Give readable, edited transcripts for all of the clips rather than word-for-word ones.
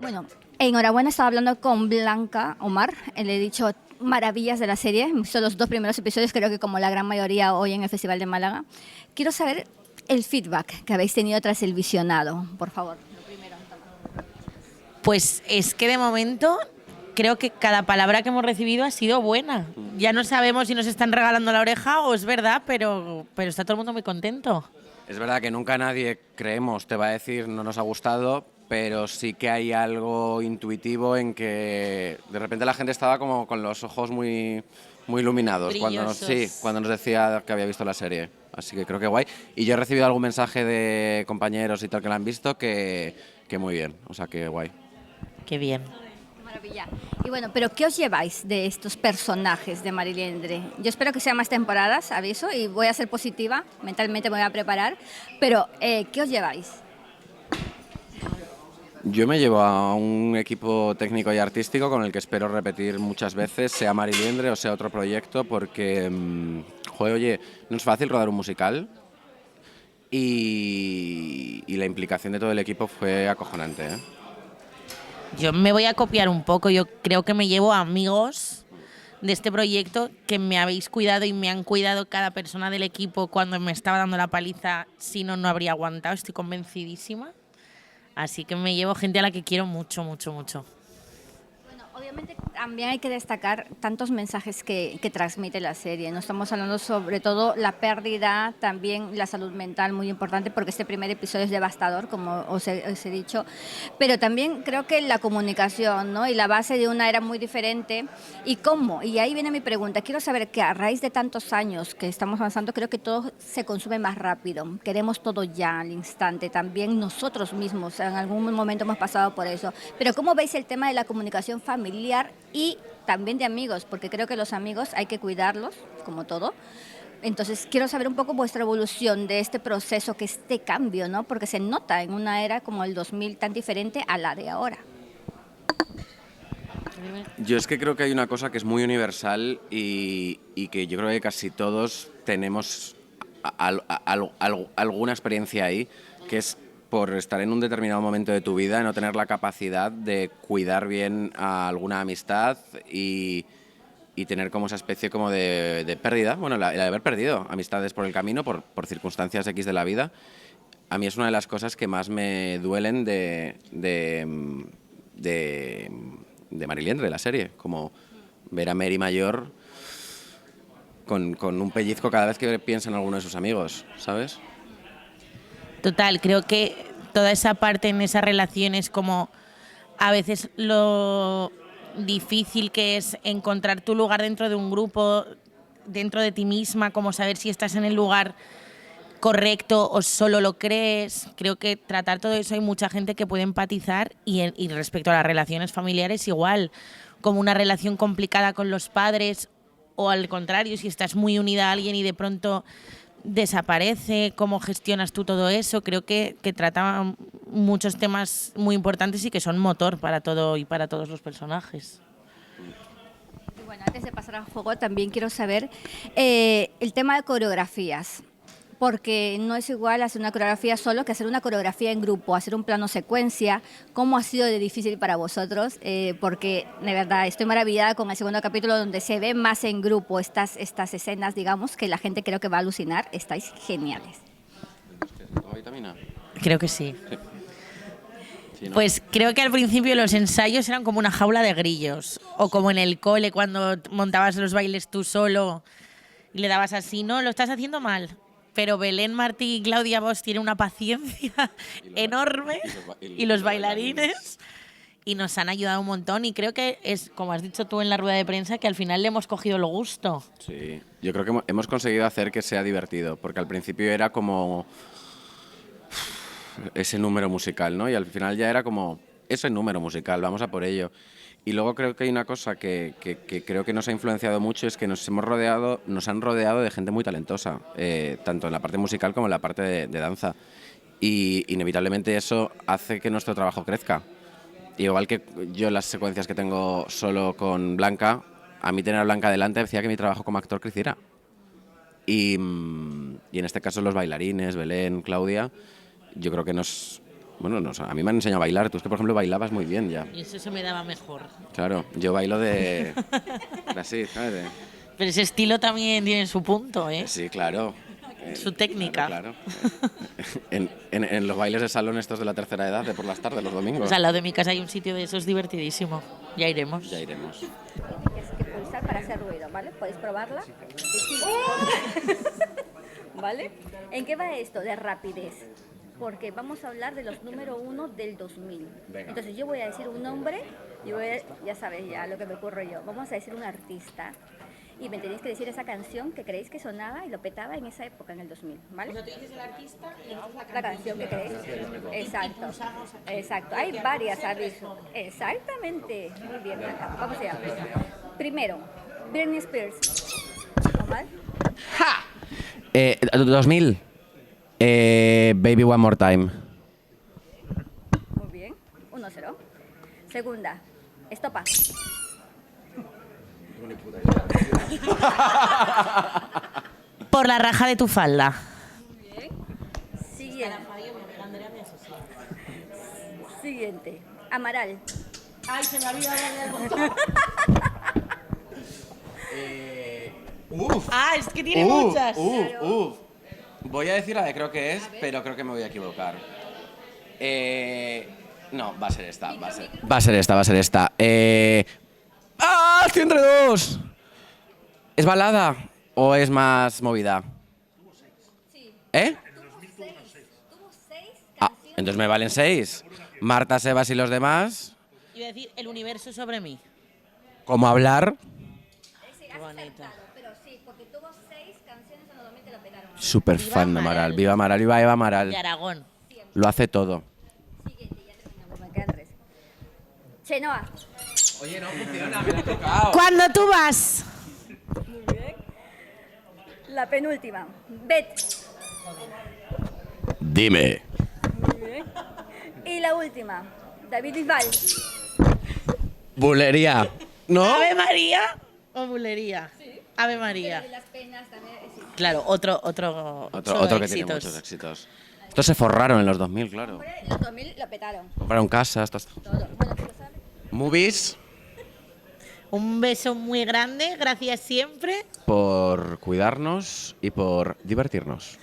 Bueno, enhorabuena, estaba hablando con Blanca Omar, le he dicho maravillas de la serie, son los dos primeros episodios, creo que como la gran mayoría hoy en el Festival de Málaga. Quiero saber el feedback que habéis tenido tras el visionado, por favor. Pues es que de momento creo que cada palabra que hemos recibido ha sido buena. Ya no sabemos si nos están regalando la oreja o es verdad, pero está todo el mundo muy contento. Es verdad que nunca nadie, creemos, te va a decir no nos ha gustado, pero sí que hay algo intuitivo en que de repente la gente estaba como con los ojos muy, muy iluminados cuando nos decía que había visto la serie. Así que creo que guay. Y yo he recibido algún mensaje de compañeros y tal que la han visto que muy bien, o sea que guay. Qué bien. Qué maravilla. Y bueno, pero ¿qué os lleváis de estos personajes de Mariliendre? Yo espero que sean más temporadas, aviso, y voy a ser positiva, mentalmente me voy a preparar, pero ¿qué os lleváis? Yo me llevo a un equipo técnico y artístico con el que espero repetir muchas veces, sea Mariliendre o sea otro proyecto, porque, joder, oye, no es fácil rodar un musical y la implicación de todo el equipo fue acojonante, ¿eh? Yo me voy a copiar un poco, yo creo que me llevo a amigos de este proyecto que me habéis cuidado y me han cuidado cada persona del equipo cuando me estaba dando la paliza, si no, no habría aguantado, estoy convencidísima. Así que me llevo gente a la que quiero mucho, mucho, mucho. Bueno, obviamente también hay que destacar tantos mensajes que transmite la serie. No estamos hablando sobre todo la pérdida, también la salud mental, muy importante, porque este primer episodio es devastador, como os he dicho. Pero también creo que la comunicación, ¿no? Y la base de una era muy diferente. ¿Y cómo? Y ahí viene mi pregunta. Quiero saber que a raíz de tantos años que estamos avanzando, creo que todo se consume más rápido. Queremos todo ya, al instante. También nosotros mismos en algún momento hemos pasado por eso. Pero ¿cómo veis el tema de la comunicación familiar y también de amigos? Porque creo que los amigos hay que cuidarlos, como todo. Entonces, quiero saber un poco vuestra evolución de este proceso, que este cambio, ¿no? Porque se nota en una era como el 2000 tan diferente a la de ahora. Yo es que creo que hay una cosa que es muy universal y que yo creo que casi todos tenemos alguna experiencia ahí, que es por estar en un determinado momento de tu vida, no tener la capacidad de cuidar bien a alguna amistad y tener como esa especie como de pérdida, bueno, el de haber perdido amistades por el camino, por circunstancias X de la vida. A mí es una de las cosas que más me duelen de Mariliendre, de la serie, como ver a Mary mayor con un pellizco cada vez que piensa en alguno de sus amigos, ¿sabes? Total, creo que toda esa parte en esa relación es como a veces lo difícil que es encontrar tu lugar dentro de un grupo, dentro de ti misma, como saber si estás en el lugar correcto o solo lo crees. Creo que tratar todo eso hay mucha gente que puede empatizar y respecto a las relaciones familiares igual, como una relación complicada con los padres o al contrario, si estás muy unida a alguien y de pronto desaparece, cómo gestionas tú todo eso. Creo que trata muchos temas muy importantes y que son motor para todo y para todos los personajes. Y bueno, antes de pasar al juego, también quiero saber el tema de coreografías. Porque no es igual hacer una coreografía solo que hacer una coreografía en grupo, hacer un plano secuencia. ¿Cómo ha sido de difícil para vosotros? Porque de verdad estoy maravillada con el segundo capítulo donde se ve más en grupo estas escenas, digamos, que la gente creo que va a alucinar. Estáis geniales. Creo que sí. Sí, ¿no? Pues creo que al principio los ensayos eran como una jaula de grillos. O como en el cole cuando montabas los bailes tú solo y le dabas así, no, lo estás haciendo mal. Pero Belén Martí y Claudia Bosch tienen una paciencia enorme y los bailarines y nos han ayudado un montón y creo que es, como has dicho tú en la rueda de prensa, que al final le hemos cogido el gusto. Sí, yo creo que hemos conseguido hacer que sea divertido, porque al principio era como ese número musical, ¿no? Y al final ya era como ese número musical, vamos a por ello. Y luego creo que hay una cosa que creo que nos ha influenciado mucho, es que nos han rodeado de gente muy talentosa, tanto en la parte musical como en la parte de danza. Y inevitablemente eso hace que nuestro trabajo crezca. Igual que yo las secuencias que tengo solo con Blanca, a mí tener a Blanca delante hacía que mi trabajo como actor creciera. Y en este caso los bailarines, Belén, Claudia, yo creo que nos Bueno, no, a mí me han enseñado a bailar. Tú es que, por ejemplo, bailabas muy bien ya. Y eso se me daba mejor. Claro, yo bailo de... así, ¿sabes? Pero ese estilo también tiene su punto, ¿eh? Sí, claro. Su técnica. Claro. En los bailes de salón estos de la tercera edad, de por las tardes, los domingos. Pues al lado de mi casa hay un sitio de esos divertidísimo. Ya iremos. Ya iremos. Tienes que pulsar para hacer ruido, ¿vale? ¿Podéis probarla? ¿Vale? ¿En qué va esto de rapidez? Porque vamos a hablar de los número 1 del 2000. Venga. Entonces yo voy a decir un nombre y ya sabes ya lo que me ocurre yo. Vamos a decir un artista y me tenéis que decir esa canción que creéis que sonaba y lo petaba en esa época, en el 2000, ¿vale? Tú dices el artista y La canción que creéis. Exacto. Exacto. Hay varias, ¿sabéis? Exactamente. Muy bien. Vamos allá. Primero, Britney Spears. ¿Normal? 2000. Baby One More Time. Muy bien. 1-0. Segunda, Estopa. Por la raja de tu falda. Muy bien. Siguiente. Siguiente. Amaral. Ay, se me había olvidado. Ah, es que tiene muchas. Voy a decir la que creo que es, pero creo que me voy a equivocar. No, va a ser esta. Va a ser esta. Estoy entre dos. ¿Es balada o es más movida? ¿Eh? Tuvo 6 Entonces me valen 6. Marta, Sebas y los demás. Iba a decir el universo sobre mí. ¿Cómo hablar? Qué bonito. pero sí, porque tuvo 6 canciones en los 2000 que lo pegaron. Súper Viva fan de Amaral. Amaral. Viva Amaral, viva Eva De Amaral. Aragón. Lo hace todo. Siguiente, ya terminamos, me quedan 3. Chenoa. Oye, no funciona, me la he tocado. Cuando tú vas. Muy bien. La penúltima, Bet. Dime. Muy bien. Y la última, David Bisbal. Bulería. ¿No? ¿Ave María o bulería? Sí. Ave María. Las penas también, sí. Claro, otro Otro que tiene muchos éxitos. Estos se forraron en los 2000, claro. Los 2000 lo petaron. Compraron casas, Todo. Bueno, ¿tú lo sabes? movies. Un beso muy grande, gracias siempre Por cuidarnos y por divertirnos.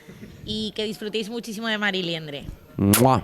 y que disfrutéis muchísimo de Mariliendre. ¡Mua!